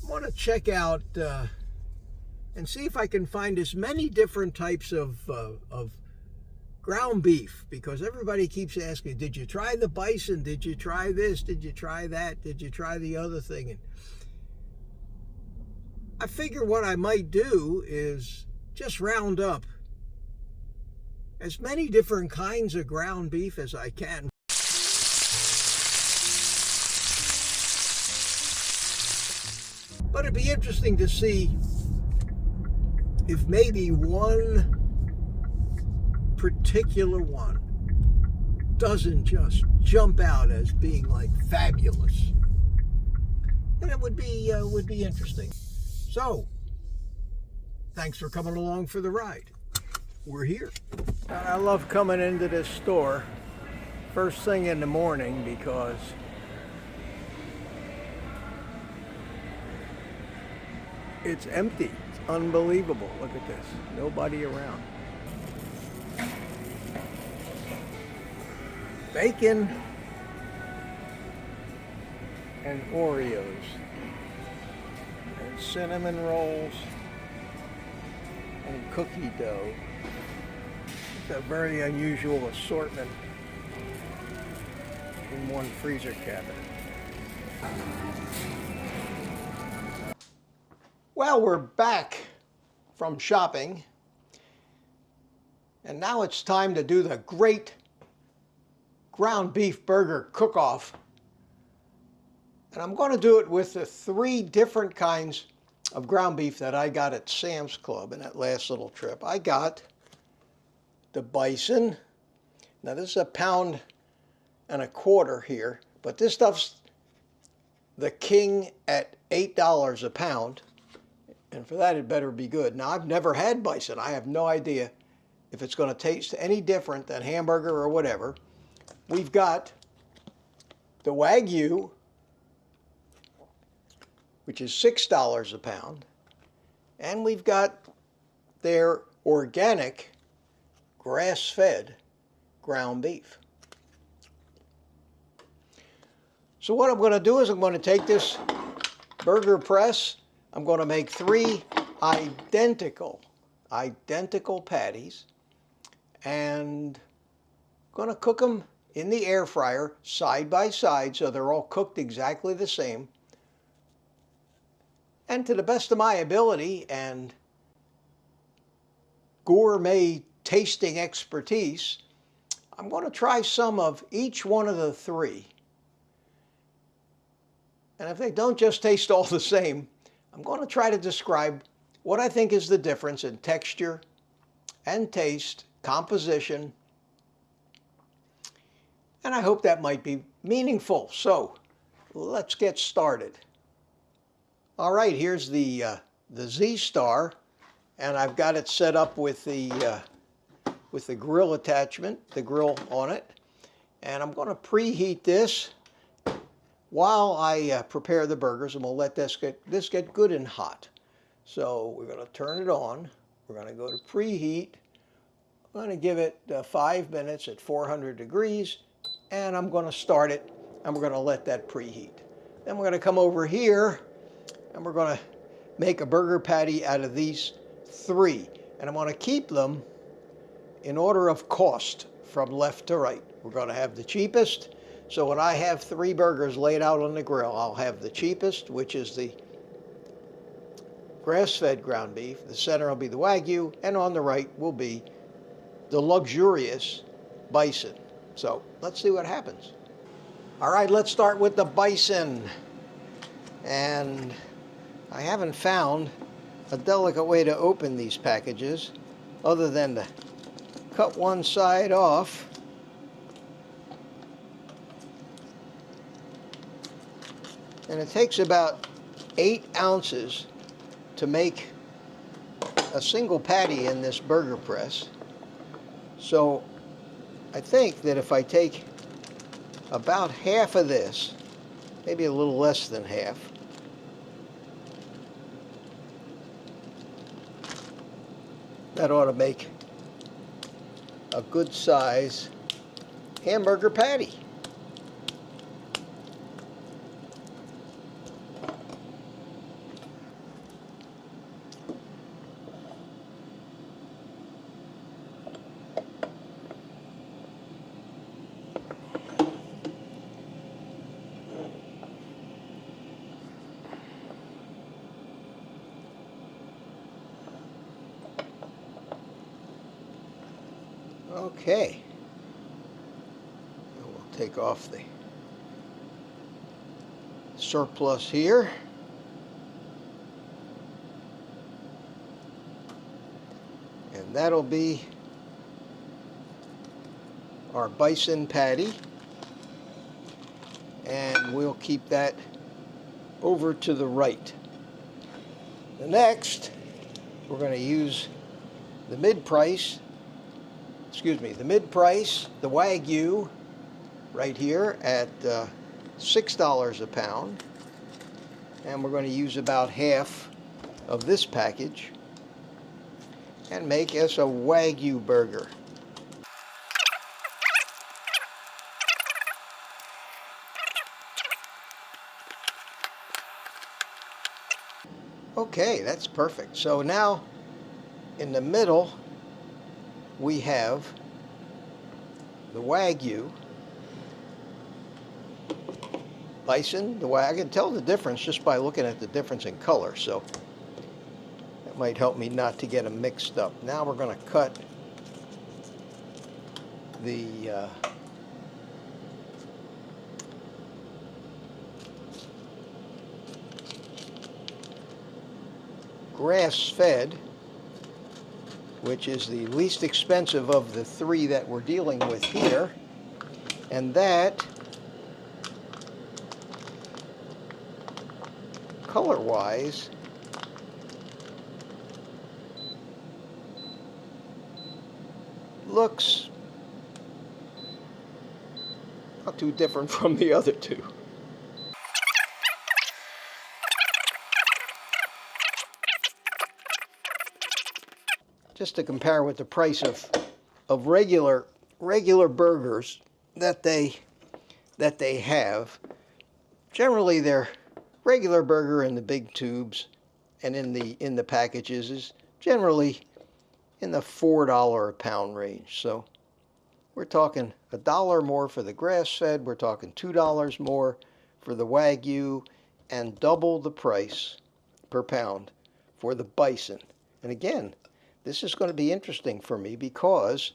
want to check out and see if I can find as many different types of ground beef, because everybody keeps asking, did you try the bison? Did you try this? Did you try that? Did you try the other thing? And I figure what I might do is just round up as many different kinds of ground beef as I can. But it'd be interesting to see if maybe one particular one doesn't just jump out as being like fabulous. And it would be interesting. So, thanks for coming along for the ride. We're here. I love coming into this store first thing in the morning because it's empty. It's unbelievable. Look at this. Nobody around. Bacon and Oreos and cinnamon rolls and cookie dough. It's a very unusual assortment in one freezer cabinet. Well, we're back from shopping, and now it's time to do the great ground beef burger cook-off. And I'm going to do it with the 3 different kinds of ground beef that I got at Sam's Club in that last little trip. I got the Bison. Now this is a £1.25 here, but this stuff's the king at $8 a pound. And for that, it better be good. Now, I've never had bison. I have no idea if it's going to taste any different than hamburger or whatever. We've got the Wagyu, which is $6 a pound. And we've got their organic, grass-fed ground beef. So what I'm going to do is I'm going to take this burger press. I'm going to make 3 identical patties, and I'm going to cook them in the air fryer side by side so they're all cooked exactly the same. And to the best of my ability and gourmet tasting expertise, I'm going to try some of each one of the 3. And if they don't just taste all the same, I'm going to try to describe what I think is the difference in texture and taste, composition, and I hope that might be meaningful. So let's get started. All right, here's the Z-Star, and I've got it set up with the grill attachment, the grill on it, and I'm going to preheat this while I prepare the burgers, and we'll let this get good and hot. So we're going to turn it on. We're going to go to preheat. I'm going to give it 5 minutes at 400 degrees, and I'm going to start it, and we're going to let that preheat. Then we're going to come over here, and we're going to make a burger patty out of these 3. And I'm going to keep them in order of cost from left to right. We're going to have the cheapest. So when I have 3 burgers laid out on the grill, I'll have the cheapest, which is the grass-fed ground beef. The center will be the Wagyu, and on the right will be the luxurious Bison. So let's see what happens. All right, let's start with the Bison. And I haven't found a delicate way to open these packages other than to cut one side off. And it takes about 8 ounces to make a single patty in this burger press. So I think that if I take about half of this, maybe a little less than half, that ought to make a good size hamburger patty. Okay. We'll take off the surplus here. And that'll be our bison patty. And we'll keep that over to the right. The next, we're going to use the mid-price, the Wagyu, right here at $6 a pound. And we're going to use about half of this package and make us a Wagyu burger. Okay, that's perfect. So now in the middle we have the Wagyu bison. I can tell the difference just by looking at the difference in color, so that might help me not to get them mixed up. Now we're going to cut the grass-fed, which is the least expensive of the three that we're dealing with here, and that color-wise looks not too different from the other two. Just to compare with the price of regular burgers that they have, generally their regular burger in the big tubes and in the packages is generally in the $4 a pound range. So we're talking $1 more for the grass-fed, we're talking $2 more for the Wagyu, and double the price per pound for the bison. And again, this is going to be interesting for me because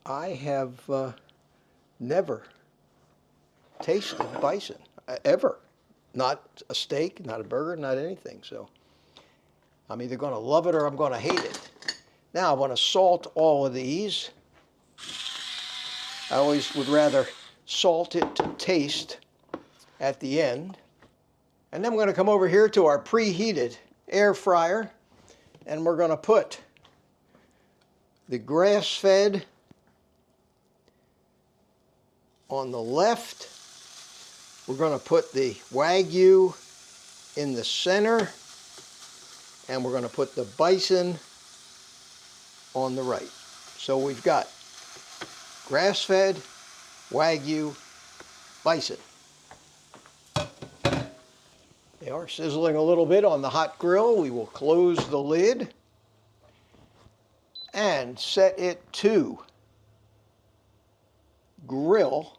I have never tasted bison, ever. Not a steak, not a burger, not anything. So I'm either going to love it or I'm going to hate it. Now I want to salt all of these. I always would rather salt it to taste at the end. And then we're going to come over here to our preheated air fryer. And we're going to put the grass-fed on the left. We're going to put the Wagyu in the center. And we're going to put the bison on the right. So we've got grass-fed, Wagyu, bison. They are sizzling a little bit on the hot grill. We will close the lid and set it to grill.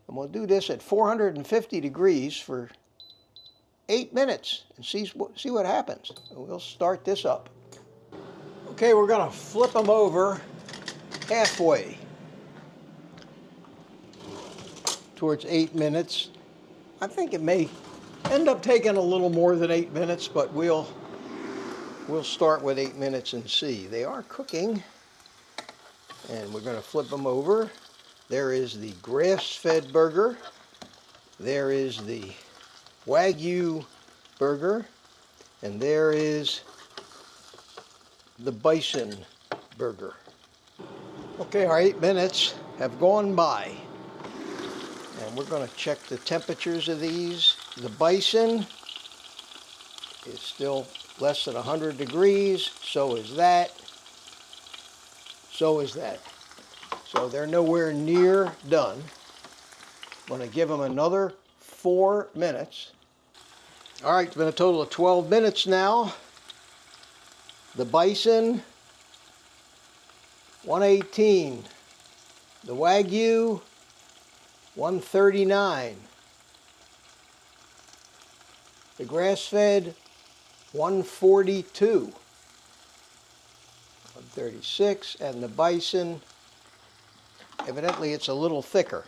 And we'll do this at 450 degrees for 8 minutes and see what happens. We'll start this up. Okay, we're going to flip them over halfway towards 8 minutes. I think it may end up taking a little more than 8 minutes, but we'll start with 8 minutes and see. They are cooking, and we're going to flip them over. There is the grass-fed burger. There is the Wagyu burger, and there is the bison burger. Okay, our 8 minutes have gone by. And we're going to check the temperatures of these. The bison is still less than 100 degrees. So is that. So is that. So they're nowhere near done. I'm going to give them another 4 minutes. All right, it's been a total of 12 minutes now. The bison, 118. The Wagyu, 139. The grass-fed, 142. 36, and the bison, evidently it's a little thicker.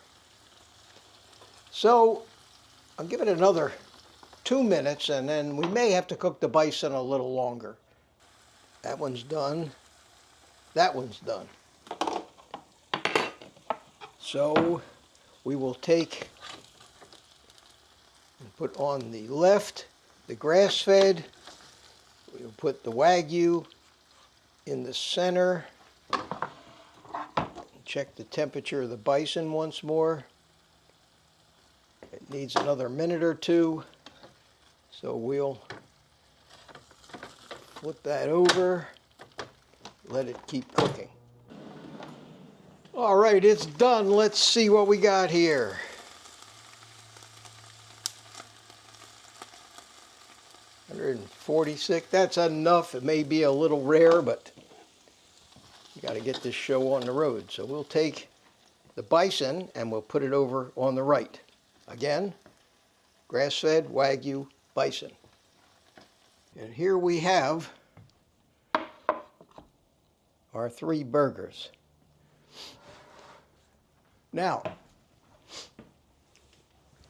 So I'll give it another 2 minutes, and then we may have to cook the bison a little longer. That one's done. That one's done. So we will take and put on the left the grass-fed. We'll put the Wagyu in the center. Check the temperature of the bison once more. It needs another minute or two, so we'll flip that over, let it keep cooking. All right, it's done. Let's see what we got here. $146, that's enough. It may be a little rare, but you got to get this show on the road. So we'll take the bison and we'll put it over on the right. Again, grass-fed Wagyu bison. And here we have our 3 burgers. Now,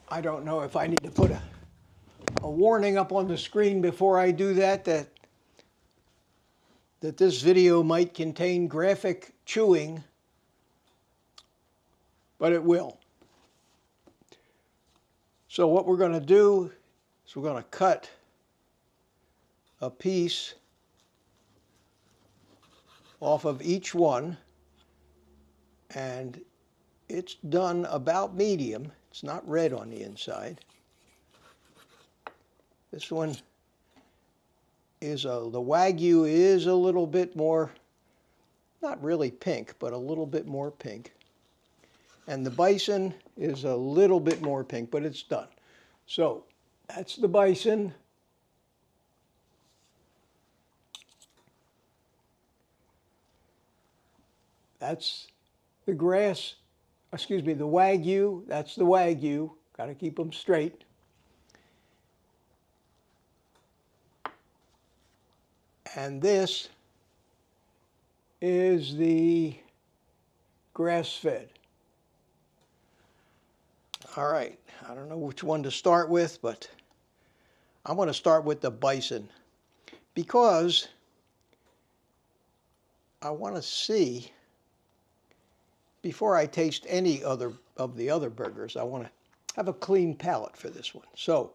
I don't know if I need to put a warning up on the screen before I do that, that this video might contain graphic chewing, but it will. So what we're going to do is we're going to cut a piece off of each one, and it's done about medium. It's not red on the inside. This one is the Wagyu is a little bit more, not really pink, but a little bit more pink. And the bison is a little bit more pink, but it's done. So that's the bison. That's the the Wagyu. That's the Wagyu. Got to keep them straight. And this is the grass-fed. All right, I don't know which one to start with, but I want to start with the bison because I want to see, before I taste any other of the other burgers, I want to have a clean palate for this one. So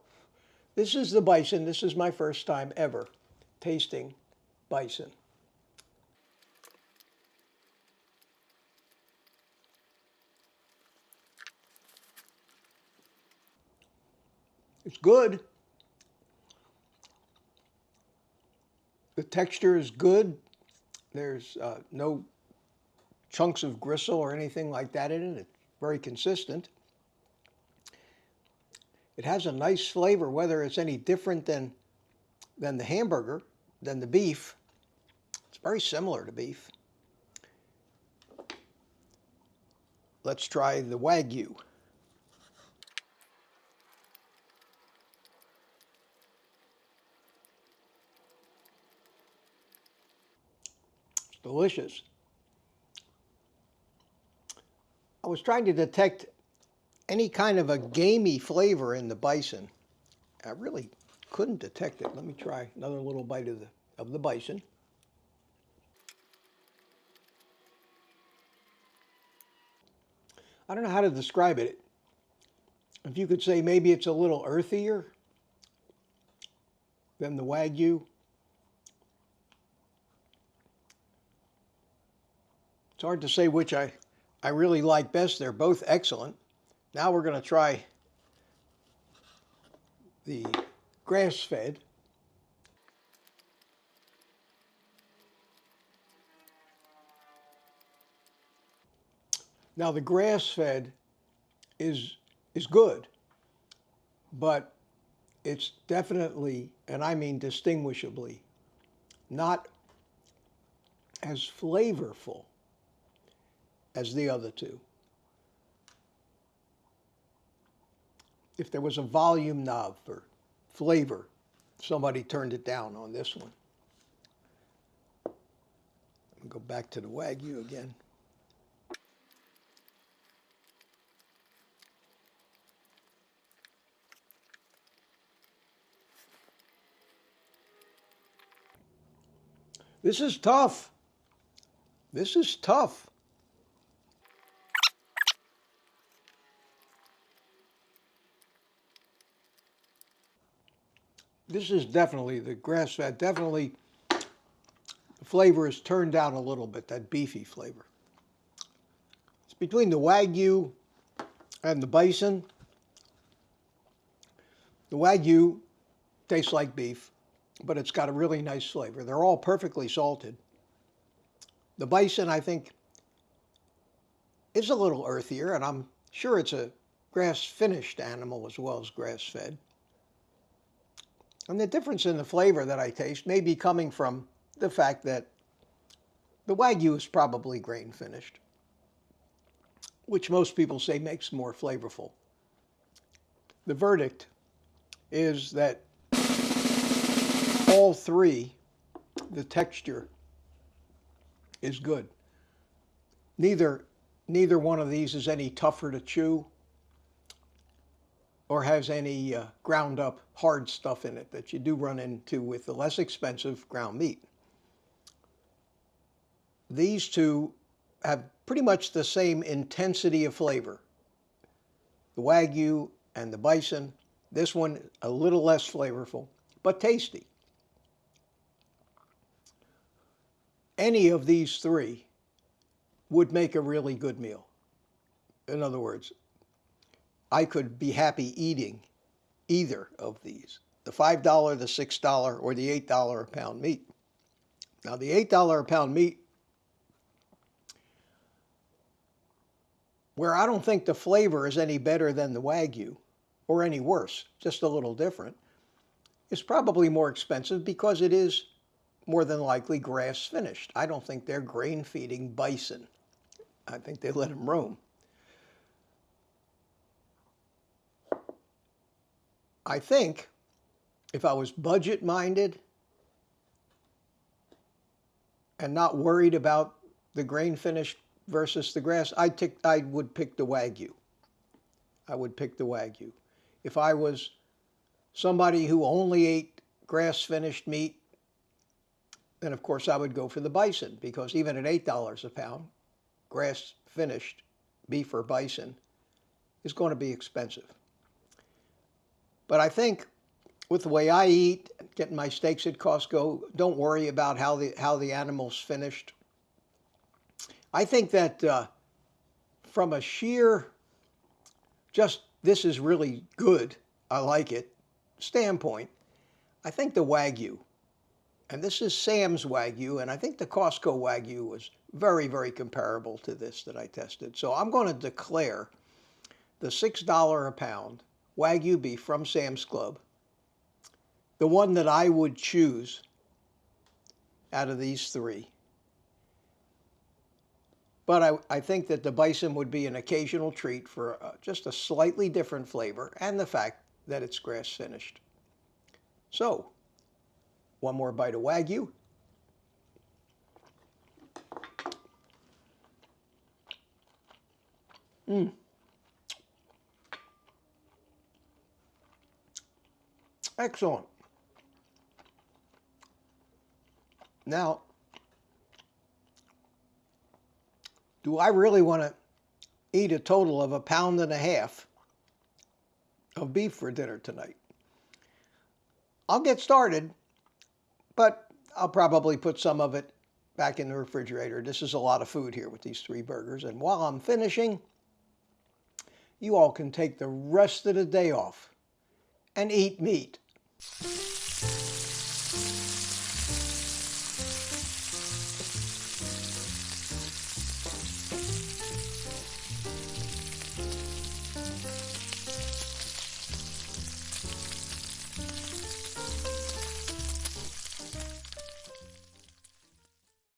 this is the bison. This is my first time ever tasting bison. It's good. The texture is good. There's no chunks of gristle or anything like that in it. It's very consistent. It has a nice flavor, whether it's any different than the hamburger, than the beef. It's very similar to beef. Let's try the Wagyu. It's delicious. I was trying to detect any kind of a gamey flavor in the bison. I really couldn't detect it. Let me try another little bite of the bison. I don't know how to describe it. If you could say maybe it's a little earthier than the Wagyu. It's hard to say which I really like best. They're both excellent. Now we're going to try the grass-fed. Now the grass-fed is good, but it's definitely, and I mean distinguishably, not as flavorful as the other two. If there was a volume knob for flavor, somebody turned it down on this one. Go back to the Wagyu again. This is tough. This is tough. This is definitely the grass-fed. Definitely, the flavor is turned down a little bit, that beefy flavor. It's between the Wagyu and the Bison. The Wagyu tastes like beef, but it's got a really nice flavor. They're all perfectly salted. The Bison, I think, is a little earthier, and I'm sure it's a grass-finished animal as well as grass-fed. And the difference in the flavor that I taste may be coming from the fact that the Wagyu is probably grain-finished, which most people say makes more flavorful. The verdict is that all three, the texture is good. Neither one of these is any tougher to chew or has any ground up hard stuff in it that you do run into with the less expensive ground meat. These two have pretty much the same intensity of flavor. The Wagyu and the Bison, this one a little less flavorful, but tasty. Any of these three would make a really good meal. In other words, I could be happy eating either of these, the $5, the $6, or the $8 a pound meat. Now, the $8 a pound meat, where I don't think the flavor is any better than the Wagyu, or any worse, just a little different, is probably more expensive because it is more than likely grass finished. I don't think they're grain feeding bison. I think they let them roam. I think if I was budget minded and not worried about the grain finished versus the grass, I would pick the Wagyu. I would pick the Wagyu. If I was somebody who only ate grass finished meat, then of course I would go for the Bison, because even at $8 a pound, grass finished beef or bison is going to be expensive. But I think with the way I eat, getting my steaks at Costco, don't worry about how the animal's finished. I think that from a sheer, just this is really good, I like it, standpoint, I think the Wagyu, and this is Sam's Wagyu, and I think the Costco Wagyu was very, very comparable to this that I tested. So I'm going to declare the $6 a pound Wagyu beef from Sam's Club the one that I would choose out of these three. But I think that the Bison would be an occasional treat for just a slightly different flavor and the fact that it's grass finished. So, one more bite of Wagyu. Excellent. Now, do I really want to eat a total of 1.5 pounds of beef for dinner tonight? I'll get started, but I'll probably put some of it back in the refrigerator. This is a lot of food here with these 3 burgers. And while I'm finishing, you all can take the rest of the day off and eat meat.